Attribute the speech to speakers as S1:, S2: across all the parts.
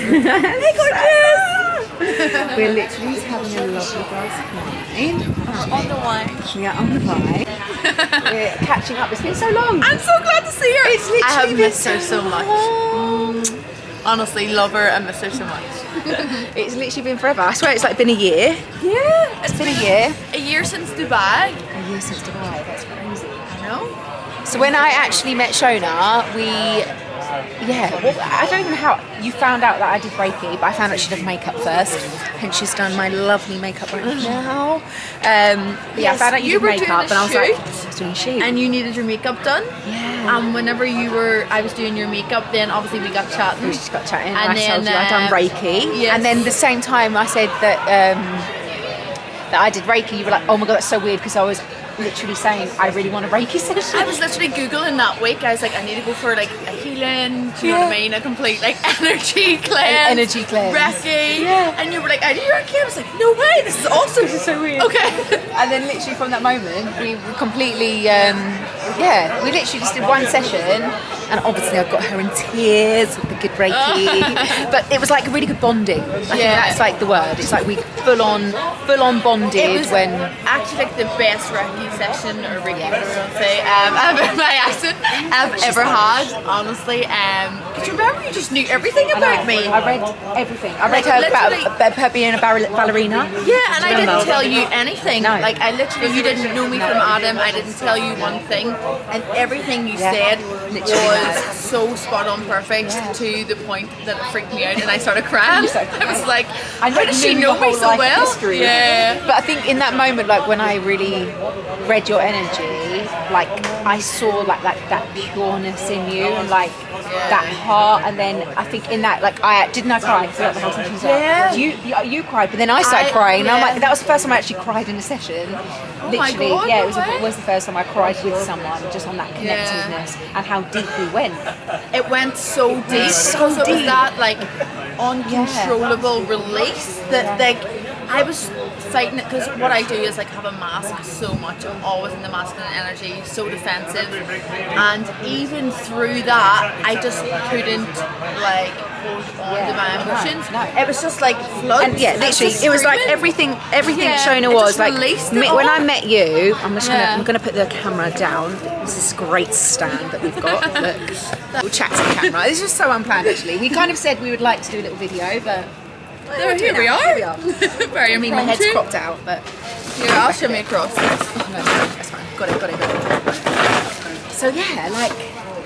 S1: Hey, gorgeous! We're literally just having a lovely glass of wine.
S2: On the wine.
S1: We are on the wine. We're catching up. It's been so long.
S2: I'm so glad to see her.
S1: It's literally
S2: I have
S1: been
S2: missed her so much. Honestly, love her and miss her so much.
S1: It's literally been forever. I swear it's like been a year.
S2: Yeah,
S1: It's been a year.
S2: A year since Dubai.
S1: A year since Dubai. That's crazy.
S2: I know.
S1: So when I actually met Shona, well, I don't even know how you found out that I did Reiki, but I found out she did makeup first, and she's done my lovely makeup right now. I found out you did makeup, and I was like, I was doing a shoot,
S2: and you needed your makeup done.
S1: Yeah.
S2: Whenever I was doing your makeup, then obviously we got chatting.
S1: We just got chatting,
S2: And
S1: and I told
S2: then,
S1: you I'd done Reiki,
S2: yes.
S1: and then the same time I said that I did Reiki, you were like, oh my god, that's so weird, because I was literally saying I really want a Reiki session.
S2: I was literally Googling that week. I was like, I need to go for like a healing, do you know what I mean? A complete like energy cleanse.
S1: Energy cleanse.
S2: Reiki.
S1: Yeah.
S2: And you were like, I do Reiki. I was like, no way, this is awesome.
S1: This is so weird.
S2: Okay.
S1: And then literally from that moment, we were completely, we literally just did one session, and obviously I got her in tears with the good Reiki, but it was like a really good bonding. I think that's like the word. It's like we full on bonded.
S2: It was
S1: when
S2: actually like the best Reiki session or Reiki, whatever you want to say, my accent I've ever had, honestly. Because remember, you just knew everything about me.
S1: I read everything. I read
S2: Like,
S1: about her being a ballerina.
S2: Yeah, and I didn't tell you anything.
S1: No.
S2: Like, I literally, you didn't know me from Adam. I didn't tell you one thing, and everything you said was so spot on perfect to the point that it freaked me out, and I started crying. I was like, how does she know me so well?
S1: History.
S2: Yeah.
S1: But I think in that moment, like when I really read your energy, like I saw like that pureness in you, and like that heart. And then I think in that, like I cry throughout the whole session. Like, you cried, but then I started crying, and I'm like, that was the first time I actually cried in a session.
S2: Oh my God,
S1: it was the first time I cried with someone, just on that connectedness and how deep we went.
S2: It went so deep.
S1: So
S2: It
S1: deep.
S2: was that like uncontrollable release that like I was fighting it, because what I do is like have a mask so much. I'm always in the masculine energy, so defensive, and even through that I just couldn't like hold on to my emotions.
S1: No.
S2: It was just like flood.
S1: And literally, it was like everything Shona
S2: it
S1: was
S2: just
S1: like
S2: released it
S1: when
S2: all.
S1: I met you. I'm gonna put the camera down. This is great stand that we've got. Look, we'll chat to the camera. This was so unplanned actually. We kind of said we would like to do a little video, but
S2: Here we are. Very
S1: I mean, my head's
S2: impromptu.
S1: cropped out, but
S2: Here, I'll show me across.
S1: oh, no, that's fine. Got it. So yeah, like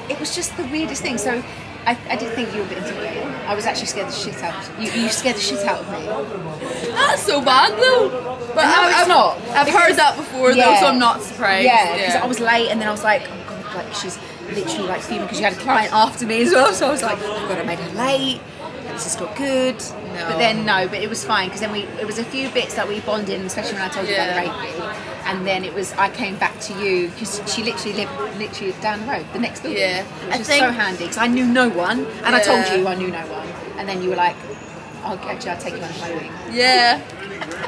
S1: it was just the weirdest thing. So I did think you were a bit intimidated. I was actually scared the shit out of you. You scared the shit out of me.
S2: That's so bad though. But
S1: No, it's not.
S2: I've heard that before though, so I'm not surprised.
S1: Yeah, because I was late, and then I was like, oh god, like she's literally like fuming because you had a client after me as well. So I was like, oh god, I made her late. This is not good.
S2: No.
S1: But then but it was fine, because then it was a few bits that we bonded, especially when I told you about the Reiki. And then I came back to you because she literally lived down the road, the next building.
S2: Yeah.
S1: Which was so handy, because I knew no one, and I told you I knew no one, and then you were like, I'll take you on a mowing.
S2: Yeah.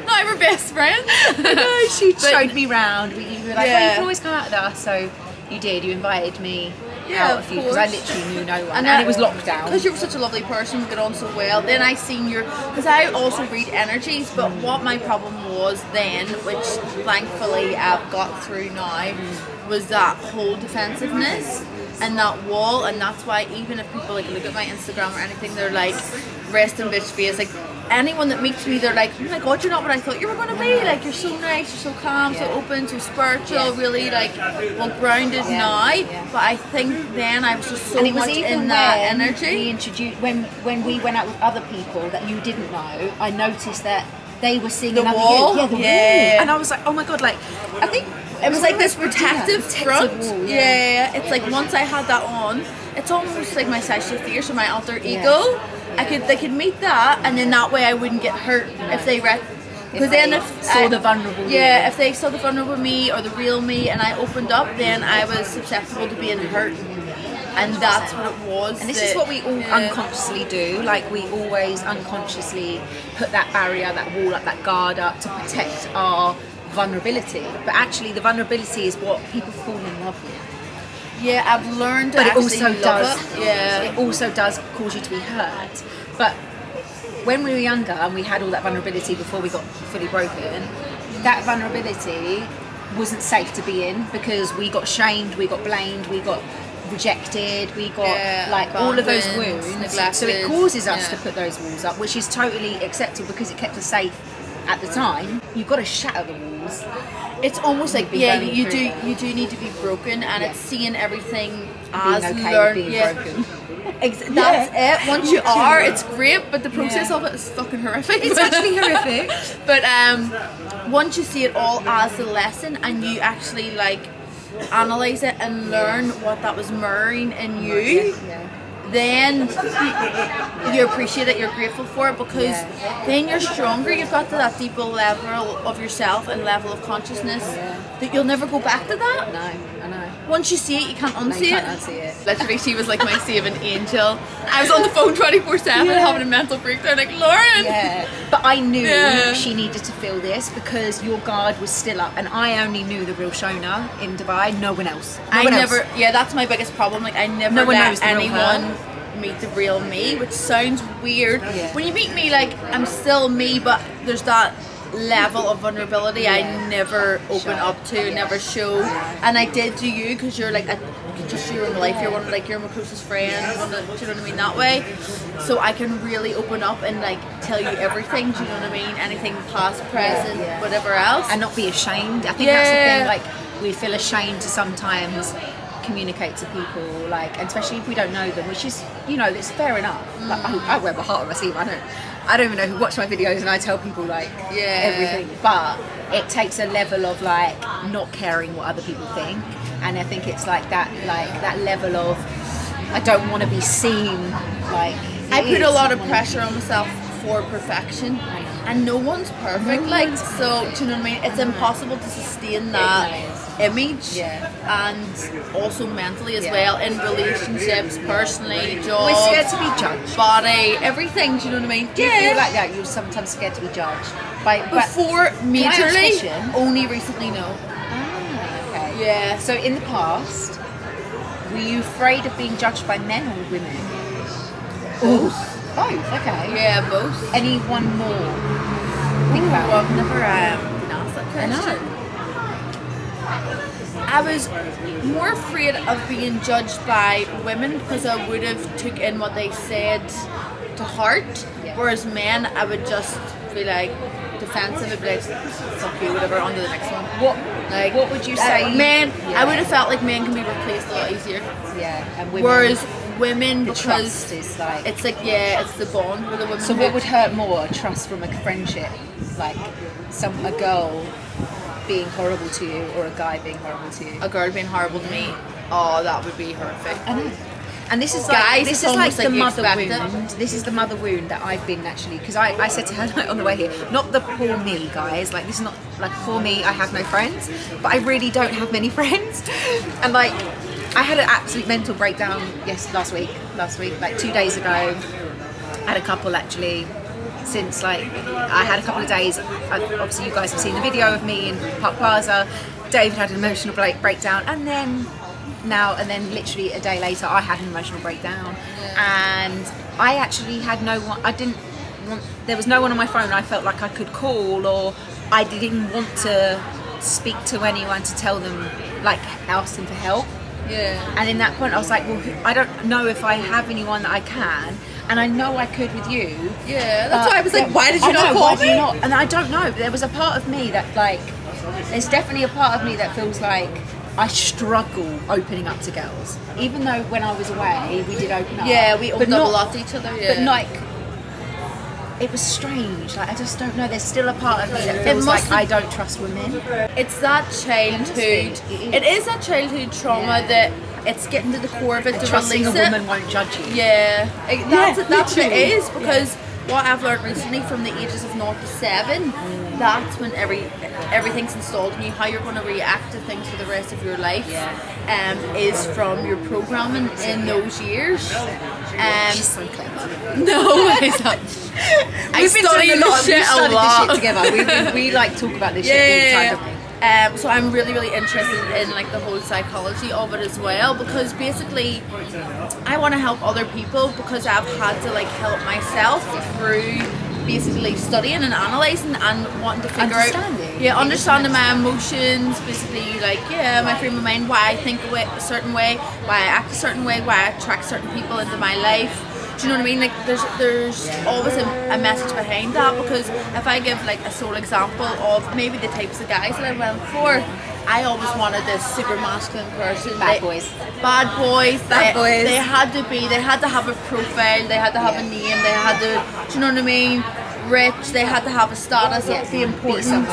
S2: Not our best friend.
S1: No, she showed me round. You were like,
S2: Yeah.
S1: well, you can always come out with us. So you did. You invited me out
S2: of
S1: with you, because I
S2: course.
S1: literally knew no one, and it was lockdown.
S2: Because you were such a lovely person, we got on so well. Then I seen because I also read energies, but what my problem was then, which thankfully I've got through now, was that whole defensiveness and that wall. And that's why even if people like look at my Instagram or anything, they're like, rest in bitch face. Like anyone that meets me, they're like, oh my god, you're not what I thought you were going to be. Like, you're so nice, you're so calm, so open, so spiritual, really like well grounded now. But I think then I was just so
S1: And it was
S2: much
S1: even
S2: in that
S1: when
S2: energy.
S1: we introduced, when we went out with other people that you didn't know, I noticed that they were seeing
S2: The
S1: another
S2: wall?
S1: you. Yeah, the
S2: Yeah.
S1: wall. And I was like, oh my god, like I think
S2: It was like this protective front.
S1: wall,
S2: yeah, it's like once I had that on, it's almost like my sexual fear, so my alter ego. They could meet that, and then that way I wouldn't get hurt if they because then if
S1: saw the vulnerable me.
S2: if they saw the vulnerable me or the real me, and I opened up, then I was susceptible to being hurt, and that's what it was.
S1: And this is what we all unconsciously do. Like we always unconsciously put that barrier, that wall up, that guard up to protect our vulnerability. But actually, the vulnerability is what people fall in love with.
S2: Yeah, I've learned to
S1: But it
S2: actually
S1: also
S2: love
S1: does.
S2: it. Yeah.
S1: It also does cause you to be hurt. But when we were younger and we had all that vulnerability before we got fully broken, that vulnerability wasn't safe to be in because we got shamed, we got blamed, we got rejected, we got like all of those wounds.
S2: Neglected.
S1: So it causes us to put those walls up, which is totally acceptable because it kept us safe at the time. You've got to shatter the walls.
S2: It's almost like you do need to be broken, and it's seeing everything as learning.
S1: Broken.
S2: That's it. Once you are, it's great, but the process of it is fucking horrific.
S1: It's actually horrific.
S2: But once you see it all as a lesson, and you actually like analyze it and learn what that was mirroring in you, then you appreciate it, you're grateful for it, because then you're stronger. You've got to that deeper level of yourself and level of consciousness that you'll never go back to that.
S1: No, I know.
S2: Once you see it, you can't unsee
S1: You can't unsee it.
S2: Literally, she was like my saving angel. I was on the phone 24/7 having a mental breakdown, like, Lauren.
S1: Yeah, but I knew she needed to feel this because your guard was still up, and I only knew the real Shona in Dubai. No one else.
S2: That's my biggest problem. Like, I never let anyone meet the real me, which sounds weird. When you meet me, like, I'm still me, but there's that level of vulnerability I never open up to, never show. And I did to you because you're like just you're in my life. You're one of you're my closest friend. Do you know what I mean? That way, so I can really open up and like tell you everything. Do you know what I mean? Anything past, present, whatever else,
S1: and not be ashamed. I think that's the thing. Like, we feel ashamed to sometimes communicate to people, like, and especially if we don't know them, which is, you know, it's fair enough. Like, I wear my heart on my sleeve. I don't even know who watch my videos, and I tell people like everything, but it takes a level of like not caring what other people think, and I think it's like that level of I don't want to be seen like
S2: I put a lot of pressure on myself for perfection, and no one's perfect. Like, so do you know what I mean? It's impossible to sustain that image, and also mentally as well, in relationships, personally, job.
S1: We're scared to be judged.
S2: Body, everything. Do you know what I mean?
S1: Do you feel like that? You're sometimes scared to be judged.
S2: Before, majorly, only recently, no.
S1: Ah, okay.
S2: Yeah.
S1: So in the past, were you afraid of being judged by men or women?
S2: Both.
S1: Both. Okay.
S2: Yeah, both.
S1: Anyone more? Think about it.
S2: I've never been asked that question.
S1: I know.
S2: I was more afraid of being judged by women because I would have took in what they said to heart, whereas men, I would just be like defensive and be like, fuck you, whatever, on to the next one.
S1: What would you say?
S2: Men, I would have felt like men can be replaced a lot easier.
S1: Yeah, and women.
S2: Whereas women,
S1: the
S2: because
S1: trust is like,
S2: it's like it's the bond with a woman.
S1: So what would hurt more? Trust from a friendship, like a girl being horrible to you, or a guy being horrible to you?
S2: A girl being horrible to me, oh, that would be horrific.
S1: I know. And this is
S2: guys,
S1: this is like the mother wound. This is the mother wound that I've been actually, because I said to her like, on the way here, not the poor me, guys. Like, this is not like poor me. I have no friends, but I really don't have many friends. And like, I had an absolute mental breakdown. Last week, like 2 days ago. I had a couple actually. Since like I had a couple of days, obviously you guys have seen the video of me in Park Plaza. David had an emotional breakdown, and then literally a day later I had an emotional breakdown, and I actually had no one. There was no one on my phone I felt like I could call, or I didn't want to speak to anyone to tell them, like, ask them for help. And in that point I was like, well, I don't know if I have anyone that I can. And I know I could with you.
S2: Yeah, that's why I was like, why did you not call me?
S1: And I don't know, but there was a part of me that, like, there's definitely a part of me that feels like I struggle opening up to girls. Even though when I was away, we did open up.
S2: Yeah, we opened up a lot to each other,
S1: But like, it was strange. Like, I just don't know. There's still a part of me that feels like I don't trust women.
S2: It's that childhood. It is that childhood trauma that it's getting to the core of it, to
S1: trusting
S2: release
S1: a woman won't judge you.
S2: That's what it is, because what I've learned recently from the ages of 0 to 7, that's when everything's installed in you. How you're going to react to things for the rest of your life is from your programming in those years.
S1: She's so clever.
S2: No, it's not.
S1: We've been studying this shit together. We like talk about this shit all the time, don't we?
S2: So I'm really, really interested in like the whole psychology of it as well, because basically I want to help other people, because I've had to like help myself through basically studying and analysing and wanting to figure out, understanding my emotions, basically like my frame of mind, why I think a certain way, why I act a certain way, why I attract certain people into my life. Do you know what I mean? Like there's always a message behind that, because if I give like a sole example of maybe the types of guys that I went for, I always wanted this super masculine person.
S1: Bad boys.
S2: They had to have a profile, they had to have a name, they had to, do you know what I mean? Rich, they had to have a status, be important.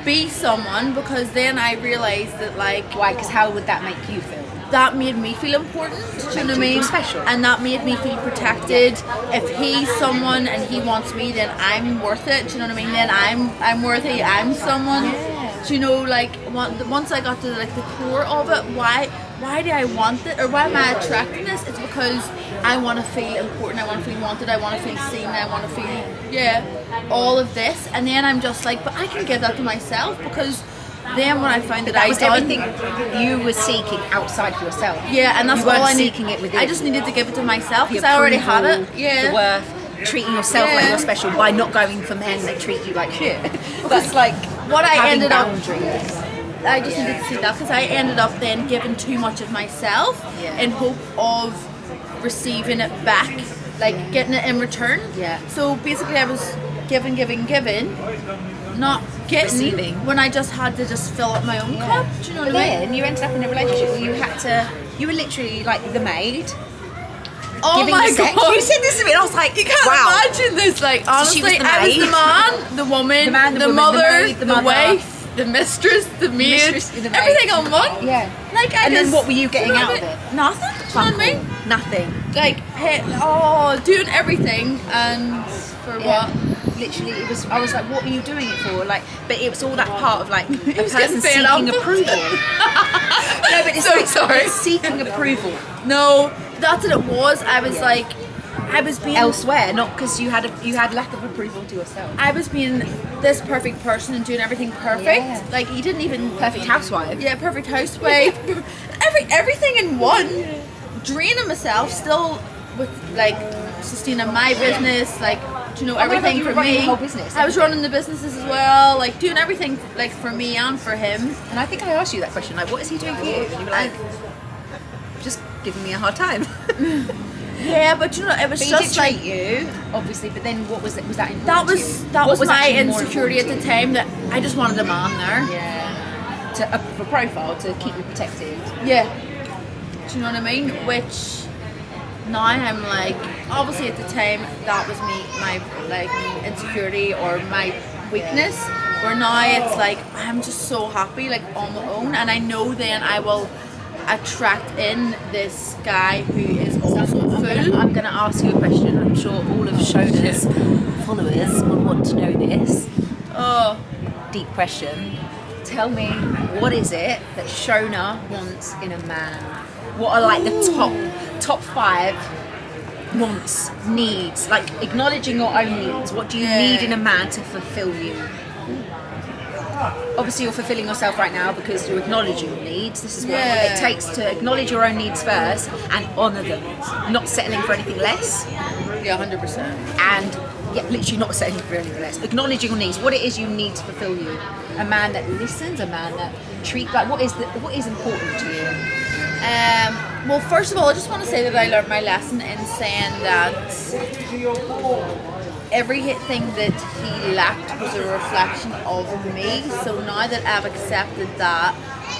S2: Be someone, because then I realised that like...
S1: Why? Because how would that make you feel?
S2: That made me feel important, do you know what I mean?
S1: Special.
S2: And that made me feel protected. If he's someone and he wants me, then I'm worth it, do you know what I mean? Then I'm worthy, I'm someone.
S1: Yeah.
S2: Do you know, like, once I got to like the core of it, why do I want it, or why am I attracting this? It's because I want to feel important, I want to feel wanted, I want to feel seen, I want to feel, all of this. And then I'm just like, but I can give that to myself, because then when I found that
S1: was everything you were seeking outside for yourself.
S2: Yeah, and that's
S1: you weren't
S2: all I
S1: seeking it within.
S2: I just needed to give it to myself, because I already had it. Yeah.
S1: The worth, treating yourself like you're special by not going for men that treat you like shit. That's like
S2: what I
S1: having
S2: ended
S1: boundaries.
S2: I just needed to see that, because I ended up then giving too much of myself in hope of receiving it back, like getting it in return.
S1: Yeah.
S2: So basically I was giving, not getting
S1: Receiving.
S2: when I just had to just fill up my own cup. Do you know what I mean?
S1: Then you ended up in a relationship where you were literally like the maid.
S2: Oh
S1: giving
S2: my
S1: the sex.
S2: god!
S1: You said this to me, and I was like,
S2: you can't imagine this. Like honestly,
S1: was the
S2: I was
S1: maid.
S2: the man, the woman, the
S1: woman,
S2: mother,
S1: the maid, the mother,
S2: wife, the mistress, the maid,
S1: the maid.
S2: everything on one.
S1: Yeah.
S2: Like
S1: and then what were you getting out of it?
S2: Nothing. Do you know what I mean?
S1: Nothing.
S2: Like, doing everything, and for what?
S1: Literally, I was like, what were you doing it for? Like, but it was all that part of like a
S2: was
S1: person
S2: getting fed
S1: seeking
S2: up.
S1: approval. No, but it's
S2: So
S1: like
S2: sorry.
S1: seeking approval
S2: No, that's what it was. I was like, I was being
S1: elsewhere, not because you had lack of approval to yourself.
S2: I was being this perfect person and doing everything perfect. Yeah. Like you didn't even
S1: perfect housewife.
S2: Yeah, perfect housewife. everything in one. Draining myself still with like sustaining my business, like do you know everything for me.
S1: The whole business.
S2: I was running the businesses as well, like doing everything like for me and for him.
S1: And I think I asked you that question, like, what is he doing for you? And you were like, just giving me a hard time.
S2: Yeah, but you know, it was
S1: but
S2: just like
S1: you, obviously. But then, what was it? Was that important
S2: that was my
S1: actually
S2: insecurity at the time, that I just wanted a man there.
S1: Yeah. For profile, to keep you protected.
S2: Yeah. Do you know what I mean? Which now I'm like, obviously at the time that was my like insecurity or my weakness. Where now it's like I'm just so happy, like on my own, and I know then I will attract in this guy who is also full.
S1: I'm gonna ask you a question. I'm sure all of Shona's followers will want to know this.
S2: Oh,
S1: deep question. Tell me, what is it that Shona wants in a man? What are like the top 5 wants, needs? Like acknowledging your own needs. What do you need in a man to fulfill you? Obviously you're fulfilling yourself right now because you're acknowledging your needs. This is what it takes to acknowledge your own needs first and honour them, not settling for anything less.
S2: Yeah, 100%.
S1: And literally not settling for anything less. Acknowledging your needs, what it is you need to fulfill you. A man that listens, a man that treats, like what is important to you?
S2: Well, first of all, I just want to say that I learned my lesson in saying that everything that he lacked was a reflection of me. So now that I've accepted that,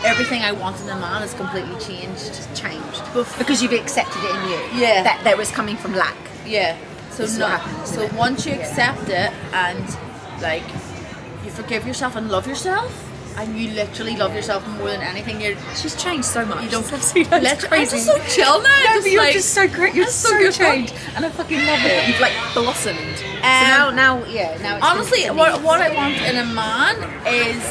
S2: everything I wanted in a man has completely changed.
S1: Just changed. Because you've accepted it in you.
S2: Yeah.
S1: That was coming from lack.
S2: Yeah. So once you accept it and like you forgive yourself and love yourself, and you literally love yourself more than anything. She's changed so much. You don't have to. That's crazy. I'm just so chill now.
S1: No, but you're just so great. You're so changed, and I fucking love it. You've like blossomed. So now it's
S2: honestly, what I want in a man is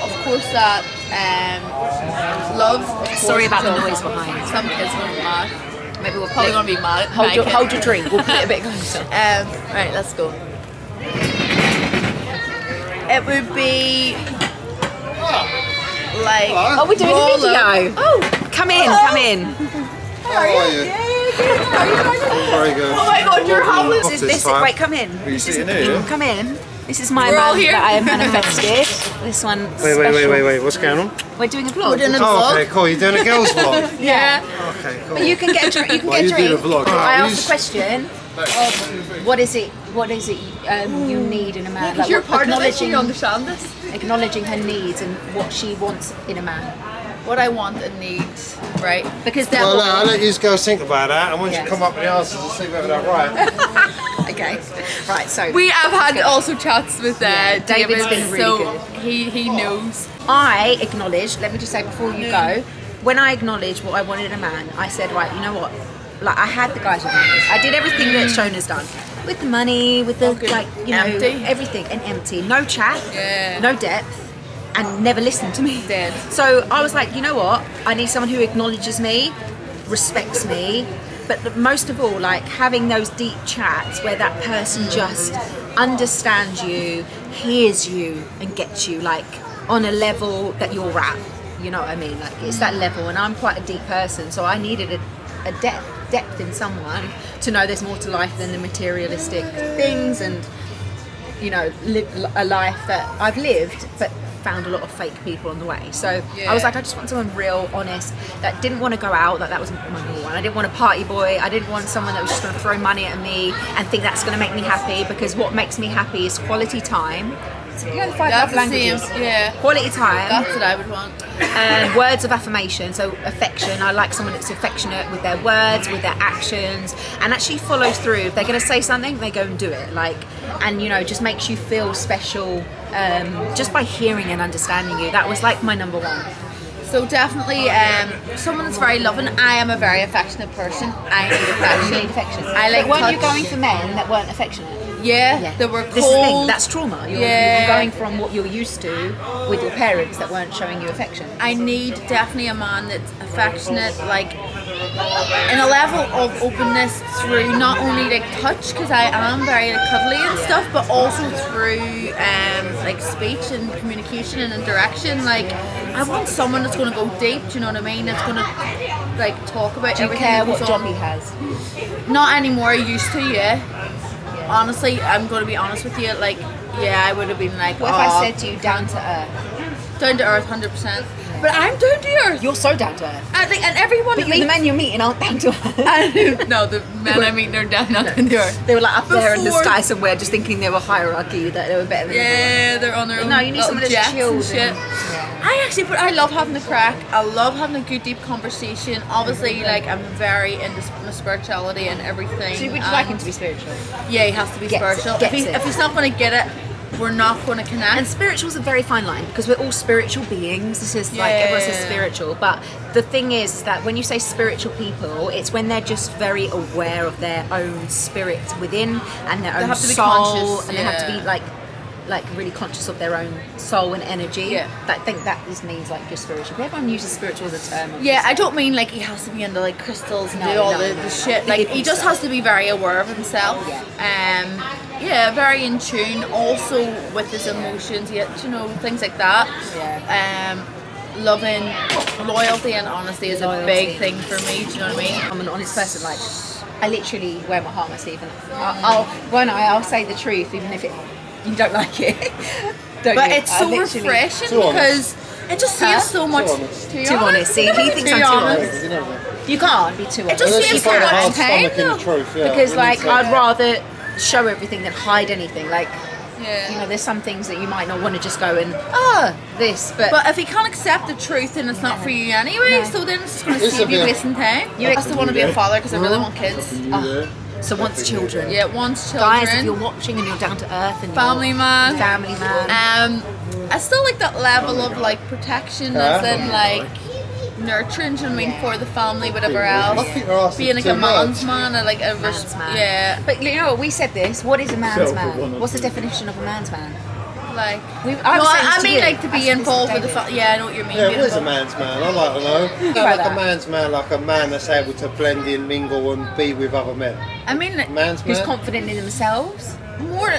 S2: of course that love. Of course,
S1: sorry about the noise behind.
S2: Some kids are gonna be mad.
S1: Maybe we're
S2: probably gonna be mad.
S1: Hold your drink. We'll put it a bit closer.
S2: Right, let's go. It would be like.
S1: Oh, we're doing a
S2: roll
S1: video.
S2: up.
S1: Oh, come in,
S2: Hello.
S1: come in.
S3: How are you? Very good.
S2: Oh my God, you're having
S1: This, wait, come in.
S3: Are you
S1: This is
S3: sitting
S1: the
S3: here?
S1: thing. Come in. This is my
S2: We're all
S1: man
S2: here.
S1: that I have manifested. This one.
S3: Wait. What's going on?
S1: We're doing a vlog.
S2: We're doing a
S3: Oh,
S2: vlog.
S3: okay, cool. You're doing a girls vlog.
S2: Yeah.
S3: Okay, cool.
S1: But you can get a drink. You can
S3: Well,
S1: get a
S3: you
S1: drink.
S3: do the vlog.
S1: I
S3: Right,
S1: asked the question of what is it you need in a man?
S2: Because you're
S1: what-
S2: part of it,
S1: acknowledging,
S2: you understand this.
S1: acknowledging her needs and what she wants in a man.
S2: What I want and need, right?
S1: Because they're
S3: Well, I'll let you girls think about that, and once
S1: Yeah.
S3: you come up with the answers, we'll see whether they're right.
S1: okay. Right. So
S2: We have had also chats with
S1: Yeah, David's
S2: David,
S1: been really
S2: so
S1: good.
S2: he knows.
S1: I acknowledged, let me just say before you go, when I acknowledged what I wanted in a man, I said, right, you know what? Like, I had the guys with me. I did everything that Shona's done. With the money, with the,
S2: Okay.
S1: like, you know,
S2: Empty.
S1: everything. And empty. No chat.
S2: Yeah.
S1: No depth. And never listened to me.
S2: Dead.
S1: So I was like, you know what? I need someone who acknowledges me, respects me, but most of all, like having those deep chats where that person just understands you, hears you, and gets you like on a level that you're at. You know what I mean? Like it's that level, and I'm quite a deep person, so I needed a depth in someone to know there's more to life than the materialistic things, and you know, live a life that I've lived, but found a lot of fake people on the way. So I was like, I just want someone real, honest, that didn't want to go out. That was my number one. I didn't want a party boy. I didn't want someone that was just going to throw money at me and think that's going to make me happy, because what makes me happy is quality time. So you know the five
S2: That's
S1: love
S2: the same.
S1: languages.
S2: Yeah.
S1: Quality time.
S2: That's what I would want.
S1: And words of affirmation, so affection. I like someone that's affectionate with their words, with their actions, and actually follows through. If they're going to say something, they go and do it. Like, and you know, just makes you feel special just by hearing and understanding you. That was like my number one.
S2: So definitely someone that's very loving. I am a very affectionate person. I need affection.
S1: You need affection.
S2: I like
S1: but weren't you
S2: touch.
S1: going for men that weren't affectionate?
S2: Yeah, they were cold.
S1: This is the thing, that's trauma. You're
S2: Yeah.
S1: going from what you're used to with your parents that weren't showing you affection.
S2: I need definitely a man that's affectionate, like in a level of openness through not only like touch, because I am very like, cuddly and stuff, but also through like speech and communication and interaction. Like I want someone that's going to go deep. Do you know what I mean? That's going to like talk about
S1: Do you
S2: everything
S1: care
S2: that
S1: what
S2: goes
S1: job
S2: on.
S1: he has?
S2: Not anymore. I used to, yeah. Honestly, I'm going to be honest with you. Like, yeah, I would have been like,
S1: What if I said to you, down to earth?
S2: down to earth, 100%. But I'm down to earth.
S1: You're so down to earth.
S2: I think, and everyone
S1: But
S2: that
S1: the men you're meeting aren't down to earth.
S2: no, the men I meet, they're down to earth.
S1: They were like up there in the
S2: Before-
S1: sky somewhere, just thinking they were hierarchy, that they were better than everyone.
S2: Yeah, they're on their own.
S1: No, you need
S2: little
S1: someone that's
S2: jets
S1: chilled
S2: and shit. But I love having the crack. I love having a good deep conversation. Obviously, like I'm very into my spirituality and everything.
S1: So would you
S2: and
S1: like him to be spiritual?
S2: Yeah, he has to be
S1: Gets it,
S2: spiritual.
S1: gets it.
S2: If he's not going to get it, we're not going to connect.
S1: And spiritual's a very fine line, because we're all spiritual beings. This is like
S2: Yeah.
S1: everyone says spiritual, but the thing is that when you say spiritual people, it's when they're just very aware of their own spirit within and their own
S2: have to be
S1: soul,
S2: conscious,
S1: and they have to
S2: yeah.
S1: be like really conscious of their own soul and energy.
S2: Yeah.
S1: I think that just means like you're spiritual. But everyone uses spiritual as a term.
S2: Yeah, I don't mean like he has to be into like crystals and
S1: No,
S2: do all
S1: no,
S2: the
S1: no.
S2: shit.
S1: The
S2: Like
S1: hippie
S2: he just
S1: stuff.
S2: has to be very aware of himself. Yeah, very in tune. Also with his emotions, you know, things like that. Loving, loyalty and honesty is a big thing for me. Do you know what I mean?
S1: I'm an honest person. Like, I literally wear my heart on my sleeve, and I'll say the truth, even if you don't like it. Don't
S2: But
S1: you?
S2: it's
S1: I
S2: so
S1: literally-
S2: refreshing
S3: Too honest.
S2: because it just saves so much.
S1: Too honest. See, he thinks I'm too honest.
S3: You know that.
S1: You can't be too honest.
S2: just
S3: Unless
S2: saves
S3: you
S2: so
S3: find a
S2: much
S3: hard
S2: time,
S3: stomach in the
S2: though.
S3: truth, yeah.
S1: Because
S3: we
S1: like
S3: need to-
S1: I'd rather show everything than hide anything. Like,
S2: Yeah.
S1: you know, there's some things that you might not want to just go and this, but
S2: But if you can't accept the truth, then it's not for you anyway. So then it's just going to
S3: It's
S2: save
S3: a
S2: you
S3: bit-
S2: wasting time. I still want to be a father because I really want kids.
S1: so wants children.
S2: Yeah, wants children.
S1: Guys, if you're watching and you're down to earth and
S2: Family
S1: you're
S2: man.
S1: family man.
S2: I still like that level of like protection, as in like nurturing. Do you know what I mean, for the family, whatever else.
S3: I think they're asking
S2: Being like
S3: too
S2: a man's
S3: much.
S2: man, and like a
S1: Man's man.
S2: yeah.
S1: But you know what, we said this. What is a man's man? What's the definition of a man's man?
S2: Like,
S1: I was saying
S2: I
S1: this to
S2: mean,
S1: you.
S2: like to
S1: I
S2: be
S1: said this to
S2: involved with the.
S1: David.
S2: Yeah, I know what you mean.
S3: Yeah,
S2: be
S3: what is a
S2: involved.
S3: man's man? I'd like to know.
S1: about
S3: Like a
S1: that.
S3: man's man, like a man that's able to blend in, mingle and be with other men.
S2: I mean, like,
S3: Man's
S1: Who's
S3: man?
S1: confident in themselves.
S2: more,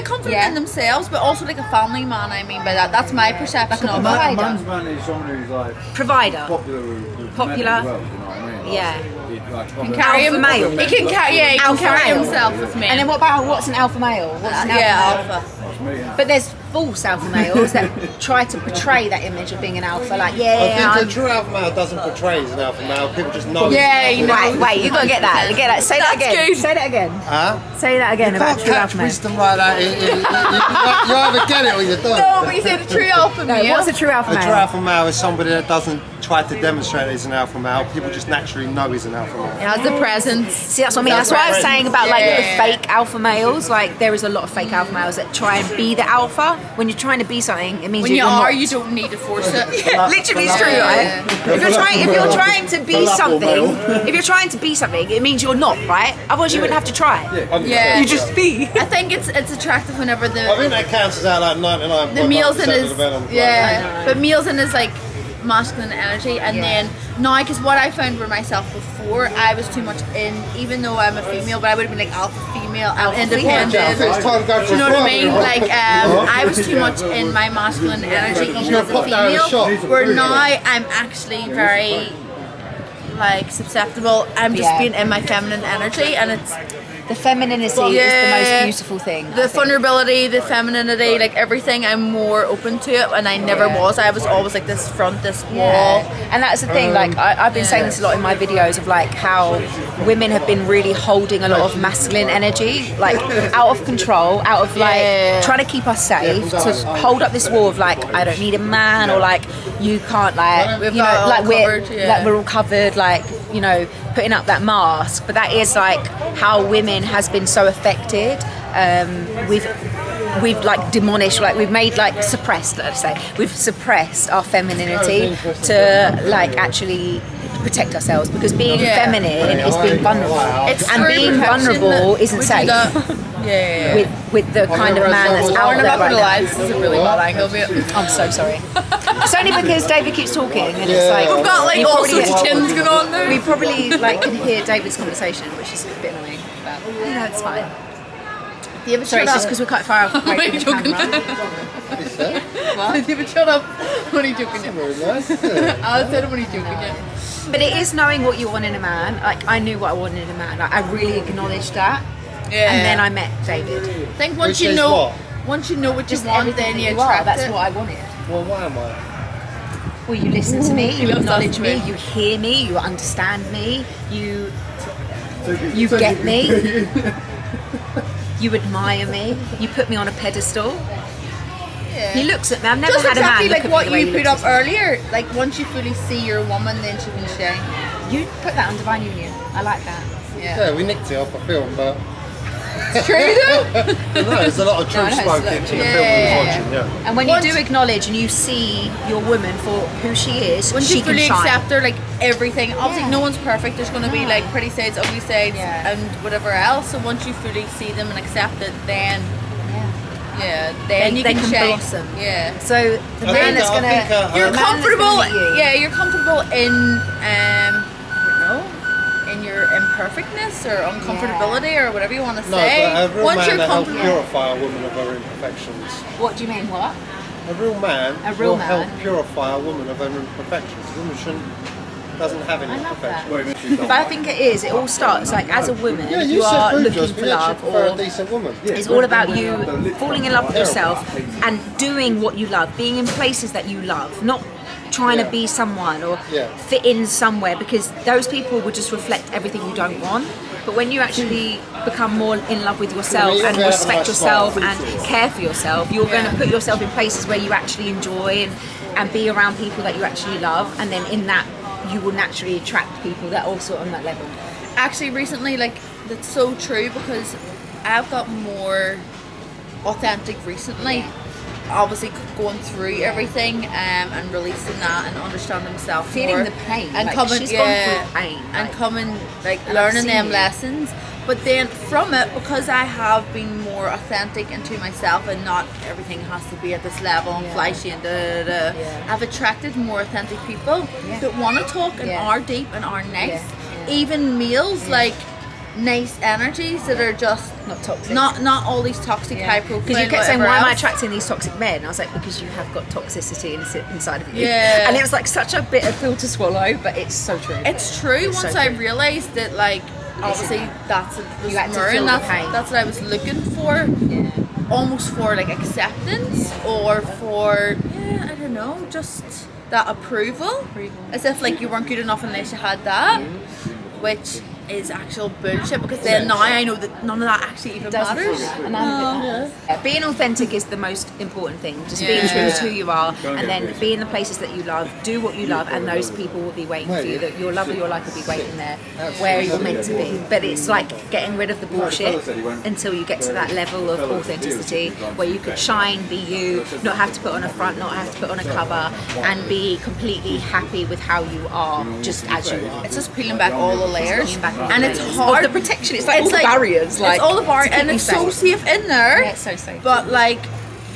S2: confident
S1: Yeah.
S2: in themselves, but also like a family man. I mean by that. That's my perception
S1: Like a
S2: of
S1: man.
S2: it.
S1: Provider.
S4: Man's man is someone who's like
S1: Provider.
S4: popular with
S1: Popular.
S4: men as well, you know what I mean? Like,
S1: Yeah.
S4: he'd, like,
S2: Can
S4: other-
S2: carry
S1: Alpha
S2: him,
S1: male.
S2: He can carry. Yeah, he can
S1: Alpha
S2: carry
S1: male.
S2: himself with men.
S1: And then what about what's an alpha male? What's an alpha
S2: yeah,
S1: male?
S2: alpha.
S4: That's me, yeah.
S1: But there's false alpha males that try to portray that image of being an alpha. Like,
S3: I
S1: yeah,
S3: think a true alpha male doesn't portray as an alpha male. People just know.
S2: Yeah, you know.
S1: Wait, you gotta get that. Get that. Say that
S2: That's
S1: again.
S2: good.
S1: Say that again.
S3: Huh?
S1: Say that again
S3: You
S1: about
S3: can't
S1: true
S3: catch
S1: alpha male.
S3: wisdom like that. You either get it or you don't.
S2: No, but you said a true alpha
S1: No,
S2: male.
S1: what's a true alpha
S3: A
S1: male?
S3: true alpha male is somebody that doesn't try to demonstrate he's an alpha male. People just naturally know he's an alpha male.
S2: He has the presence.
S1: See, that's what I mean. That's what I was saying about like the
S2: Yeah.
S1: fake alpha males. Like, there is a lot of fake alpha males that try and be the alpha. When you're trying to be something, it means
S2: When you
S1: you're
S2: are,
S1: not.
S2: you don't need to force it.
S1: Literally, it's true, right? If you're trying to be something, if you're trying to be something, it means you're not, right? Otherwise, you wouldn't have to try.
S2: Yeah.
S1: You just be.
S2: I think it's attractive whenever
S3: I think that cancels out like 99.9%
S2: the meals in his
S3: of the men on the planet.
S2: yeah, but meals in his like masculine energy, and then now because what I found with myself before, I was too much in, even though I'm a female, but I would have been like alpha female, I'm
S1: Alpha
S2: independent.
S1: female.
S3: It's time to go for
S2: Do you know
S3: a
S2: what I
S3: walk,
S2: mean?
S3: right?
S2: Like I was too much in my masculine energy even as a
S3: pop down the shop.
S2: female, where now I'm actually very like susceptible. I'm just
S1: Yeah.
S2: being in my feminine energy, and it's
S1: The femininity is the most beautiful thing.
S2: the vulnerability, the femininity, like everything. I'm more open to it, and I never was. I was always like this front, this wall.
S1: And that's the thing, like I've been saying this a lot in my videos of like how women have been really holding a lot of masculine energy, like out of control, out of like
S2: Yeah.
S1: trying to keep us safe, to hold up this wall of like, I don't need a man, or like you can't, like,
S2: We've
S1: you know,
S2: got it all
S1: like
S2: covered, yeah.
S1: like we're all covered, like, you know, putting up that mask. But that is like how women has been so affected. We've like demolished, like we've made like suppressed, let's say, we've suppressed our femininity to like actually protect ourselves, because being
S2: Yeah.
S1: feminine is being vulnerable,
S2: It's
S1: and
S2: through
S1: being
S2: protection
S1: vulnerable
S2: that
S1: isn't
S2: we do
S1: safe
S2: that. Yeah.
S1: with the kind of man that's out
S2: I'm
S1: there
S2: not
S1: right
S2: gonna lie,
S1: now.
S2: this is a really bad angle of it.
S1: I'm so sorry. It's only because David keeps talking, and it's like
S2: We've got like
S1: you
S2: all
S1: probably-
S2: sorts of chins going on there.
S1: we probably like can hear David's conversation, which is a bit annoying, but you know, it's fine.
S2: David,
S1: Sorry, it's
S2: shut
S1: just
S2: up.
S1: because we're quite far away from the
S2: joking?
S1: camera.
S2: David, shut up. What are you joking?
S3: Very nice, isn't it?
S2: I said, what are you joking?
S1: But it is knowing what you want in a man. Like, I knew what I wanted in a man. Like, I really acknowledged that.
S2: Yeah.
S1: And then I met David.
S2: I think once
S3: Which
S2: you
S3: is
S2: know,
S3: what?
S2: once you know what you
S1: Just
S2: want,
S1: everything
S2: then
S1: that
S2: you
S1: you are.
S2: attract
S1: That's
S2: it.
S1: what I wanted.
S3: Well, why am I?
S1: Well, you listen to me, you
S2: loves
S1: acknowledge
S2: us,
S1: me,
S2: man.
S1: you hear me, you understand me, you get me, you admire me, you put me on a pedestal.
S2: Yeah.
S1: He looks at me. I've never
S2: Just
S1: had a man
S2: exactly
S1: look
S2: like
S1: at
S2: what
S1: me the way
S2: you
S1: he
S2: put
S1: looks
S2: up
S1: at me.
S2: earlier. Like once you fully see your woman, then she can shine.
S1: You put that on Divine Union. I like that.
S3: Yeah, we nicked it off a film, but
S2: It's true though.
S3: no, there's a lot of truth
S1: No, no,
S3: spoken
S1: it's
S3: in the
S1: like-
S3: film we
S2: Yeah.
S3: was watching. Yeah.
S1: And when
S2: Once-
S1: you do acknowledge and you see your woman for who she is,
S2: Once
S1: she
S2: you fully
S1: can shine.
S2: accept her, like everything. Obviously,
S1: Yeah.
S2: no one's perfect. There's going to be like pretty sides, ugly sides,
S1: Yeah.
S2: and whatever else. So once you fully see them and accept it, then
S1: Yeah.
S2: then
S1: They-
S2: you
S1: they
S2: can
S1: can
S2: shine.
S1: blossom.
S2: Yeah.
S1: So the
S3: I
S1: man
S3: think
S1: that's
S3: that- I
S1: gonna
S3: think,
S1: the
S2: You're
S1: man that's
S2: comfortable.
S1: gonna meet you.
S2: Yeah, you're comfortable in in your imperfectness or uncomfortability or whatever you want to
S3: No,
S2: say.
S3: but a real
S2: Once
S3: man
S2: you're
S3: that helps
S2: comfortable.
S3: purify a woman of her imperfections.
S1: What do you mean? What?
S3: A real man
S1: A real
S3: will
S1: man.
S3: help purify a woman of her imperfections. A woman doesn't have any
S1: I love that.
S3: imperfections.
S1: But I think it is. It all starts like as a woman.
S3: Yeah,
S1: if
S3: you
S1: you
S3: said
S1: are
S3: food,
S1: looking
S3: Josh.
S1: for
S3: We actually
S1: love,
S3: prefer a
S1: or
S3: decent woman.
S1: it's all about you falling in love with yourself and doing what you love, being in places that you love, not trying to be someone or
S3: Yeah.
S1: fit in somewhere, because those people will just reflect everything you don't want. But when you actually become more in love with yourself
S3: Yeah,
S1: and
S3: you have a
S1: respect
S3: nice
S1: yourself
S3: smile.
S1: and care for yourself, you're going to put yourself in places where you actually enjoy and be around people that you actually love, and then in that you will naturally attract people that are also on that level.
S2: Actually, recently, like that's so true because I've got more authentic recently. Obviously, going through everything and releasing that and understanding myself
S1: Feeling
S2: more.
S1: the pain,
S2: and
S1: like,
S2: coming,
S1: she's gone through pain,
S2: and
S1: like-
S2: coming like
S1: And I've
S2: learning
S1: seen
S2: them
S1: you.
S2: lessons. But then from it, because I have been more authentic into myself and not everything has to be at this level and flashy and I've attracted more authentic people that want to talk and are deep and are nice. Even males, like nice energies that are just
S1: Not toxic.
S2: not all these toxic high profile.
S1: Because you kept saying,
S2: whatever
S1: why am I
S2: else.
S1: attracting these toxic men? And I was like, because you have got toxicity inside of you.
S2: Yeah.
S1: And it was like such a bitter pill to swallow, but it's so true.
S2: It's true.
S1: It's
S2: Once
S1: so
S2: I
S1: true.
S2: realised that, like, obviously that's what was
S1: You had to
S2: mirroring,
S1: feel the
S2: that's,
S1: pain.
S2: that's what I was looking for. Almost for like acceptance or for I don't know, just that approval. As if like you weren't good enough unless you had that, which is actual bullshit, because then now I know that none of that actually even matters.
S1: Being authentic is the most important thing. Just being true to who you are, and then be in the places that you love, do what you love, and those people will be waiting for you. That your love of your life will be waiting there, where you're meant to be. But it's like getting rid of the bullshit until you get to that level of authenticity where you can shine, be you, not have to put on a front, not have to put on a cover, and be completely happy with how you are, just as you are.
S2: It's just peeling back all the layers, and it's hard.
S1: Of the protection, it's like all the barriers. Like,
S2: it's all the barriers,
S1: to keep
S2: and
S1: you
S2: it's so safe in there.
S1: Yeah, it's so safe.
S2: But like,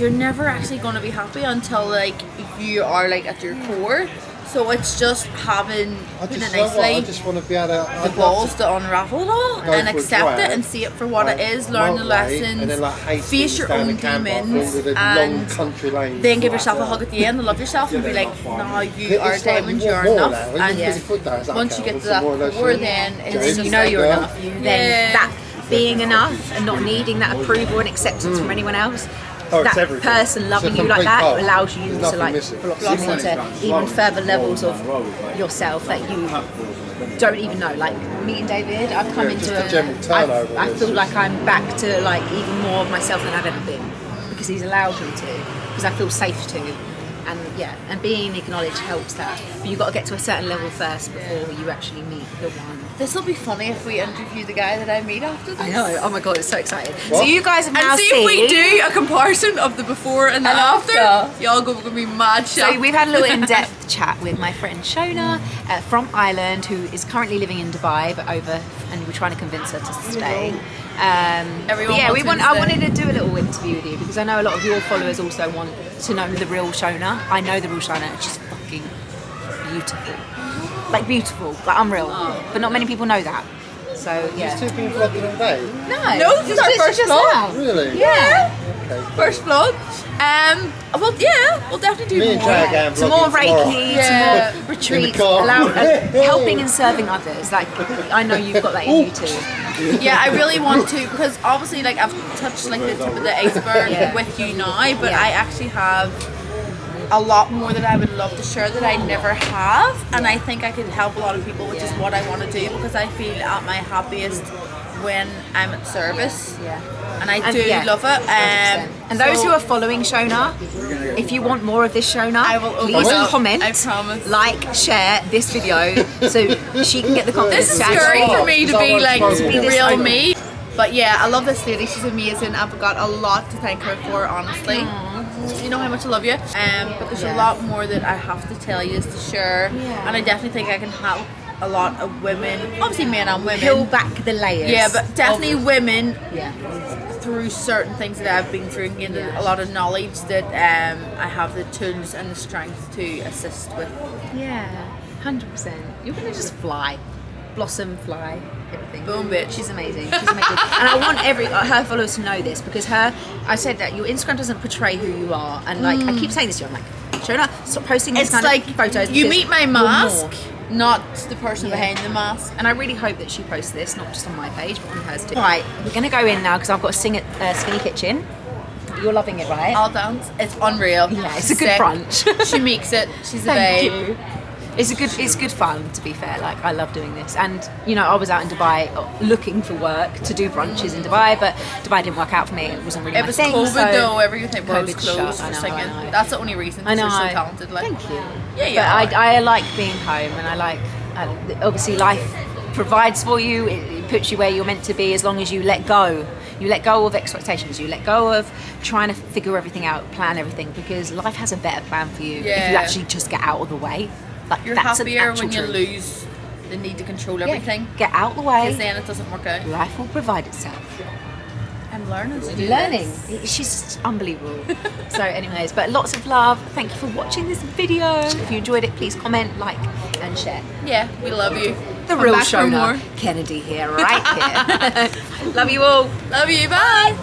S2: you're never actually going to be happy until like you are like at your core. So it's just having,
S3: I
S2: putting
S3: just,
S2: it
S3: you know what, I
S2: nicely,
S3: just want to be able to. I'd
S2: the
S3: love
S2: balls
S3: to
S2: to unravel it all
S3: go
S2: and
S3: for a
S2: accept it
S3: drive,
S2: and see it for what it is, learn the
S3: motorway,
S2: lessons,
S3: and then, like,
S2: face
S3: Hastings
S2: your
S3: down
S2: own
S3: the camp off
S2: demons,
S3: all the long
S2: and
S3: country lanes.
S2: then give yourself a hug at the end and love yourself and be like, no, you are a
S3: It's like
S2: diamond,
S3: you
S2: you
S3: want
S2: are
S3: more
S2: enough.
S3: now. When
S2: And
S3: you put your foot down, it's like,
S2: once
S3: okay,
S2: you
S3: I
S2: get to
S3: want some
S2: that
S3: more of those
S2: core,
S3: things.
S2: then
S3: Yeah,
S2: it's
S3: it's
S2: just
S1: You know
S2: like,
S1: you're
S3: Yeah.
S1: enough. Then that being enough and not needing that approval and acceptance from anyone else.
S3: Oh, it's
S1: that
S3: everything.
S1: person
S3: It's
S1: loving
S3: a
S1: you like
S3: complete
S1: that
S3: part.
S1: allows you
S3: There's
S1: to
S3: nothing
S1: like
S3: missing.
S1: blossom into even further levels of yourself that you don't even know. Like meeting David, I've come
S3: Yeah,
S1: into
S3: just a general turnover.
S1: I feel like I'm back to like even more of myself than I've ever been, because he's allowed me to, because I feel safe to. And and being acknowledged helps that. But you've got to get to a certain level first before you actually meet the one.
S2: this will be funny if we interview the guy that I meet after this.
S1: I know. Oh my god, it's so exciting. So
S3: What?
S1: you guys have now
S2: And see if we do a comparison of the before and the
S1: And
S2: after.
S1: after.
S2: Y'all gonna be mad shocked.
S1: So we've had a little in-depth chat with my friend Shona from Ireland, who is currently living in Dubai, but and we're trying to convince her to stay.
S2: Everyone
S1: But yeah,
S2: wants me to
S1: I
S2: stay.
S1: wanted to do a little interview with you because I know a lot of your followers also want to know the real Shona. I know the real Shona, and she's fucking beautiful, like unreal. But not many people know that. So yeah.
S3: Two people vlogging all day.
S2: No, this is our first vlog.
S3: Really?
S2: Yeah.
S3: Okay.
S2: First vlog. Well, yeah, we'll definitely do
S3: Me and
S2: more.
S3: Jack are
S1: Some more
S3: vlogging tomorrow.
S1: Reiki,
S2: Yeah.
S1: some more retreats,
S3: car.
S1: helping and serving others. Like I know you've got that in you too.
S2: Yeah, I really want to, because obviously, like, I've touched like the tip of the iceberg
S1: Yeah.
S2: with you now, but
S1: Yeah.
S2: I actually have a lot more that I would love to share that I never have, and I think I could help a lot of people, which is what I want to do, because I feel at my happiest when I'm at service.
S1: Yeah.
S2: And I
S1: And
S2: do
S1: yeah,
S2: love it.
S1: And those
S2: so
S1: who are following Shona, if you want more of this Shona,
S2: I will open
S1: please
S2: it up.
S1: comment,
S2: I promise.
S1: like, share this video so she can get the confidence.
S2: This is
S1: to actually-
S2: scary for me to be like
S3: To
S1: be
S2: the
S1: this
S2: real
S1: open.
S2: me. But yeah, I love this lady. She's amazing. I've got a lot to thank her for, honestly. You know how much I love you. But there's a lot more that I have to tell you, to share. And I definitely think I can help a lot of women, obviously men and women.
S1: Peel back the layers.
S2: Yeah, but definitely women
S1: Yeah.
S2: through certain things that I've been through and gained a lot of knowledge that I have the tools and the strength to assist with.
S1: Yeah, 100%. You're gonna just fly, blossom, fly, everything.
S2: Boom, bitch.
S1: She's amazing. She's amazing, and I want her followers to know this because I said that your Instagram doesn't portray who you are, and like I keep saying this to you, I'm like, Shona, stop posting these
S2: It's
S1: kind
S2: like
S1: of photos.
S2: you
S1: because
S2: meet my
S1: you're
S2: mask,
S1: more.
S2: not the person behind the mask.
S1: And I really hope that she posts this, not just on my page, but on hers too. Right, we're gonna go in now because I've got a skinny kitchen. You're loving it, right?
S2: All dance. It's unreal.
S1: Yeah, it's a good
S2: Sick.
S1: brunch.
S2: She makes it. She's a
S1: Thank
S2: babe.
S1: you. It's good fun, to be fair. Like, I love doing this, and you know, I was out in Dubai looking for work to do brunches in Dubai, but Dubai didn't work out for me. It wasn't really
S2: It
S1: my
S2: was
S1: thing.
S2: COVID
S1: so
S2: though. Everything was
S1: COVID's
S2: closed
S1: shut. I
S2: for a
S1: know,
S2: second.
S1: I know.
S2: That's the only reason.
S1: I know.
S2: You're so talented. Like,
S1: Thank you.
S2: Yeah,
S1: But I like being home, and I like obviously life provides for you. It puts you where you're meant to be as long as you let go. You let go of expectations. You let go of trying to figure everything out, plan everything, because life has a better plan for you if you
S2: Yeah.
S1: actually just get out of the way. Like,
S2: You're
S1: that's an
S2: happier
S1: actual
S2: when you
S1: truth.
S2: lose the need to control everything.
S1: Get out the
S2: Because
S1: way.
S2: then it doesn't work out.
S1: Life will provide itself.
S2: I'm learning to do
S1: Learning.
S2: this.
S1: She's just unbelievable. So anyways, but lots of love. Thank you for watching this video. If you enjoyed it, please comment, like, and share.
S2: Yeah, we love you.
S1: The
S2: Come
S1: real
S2: back for
S1: Shona
S2: more.
S1: Kennedy here, right here. Love you all.
S2: Love you. Bye.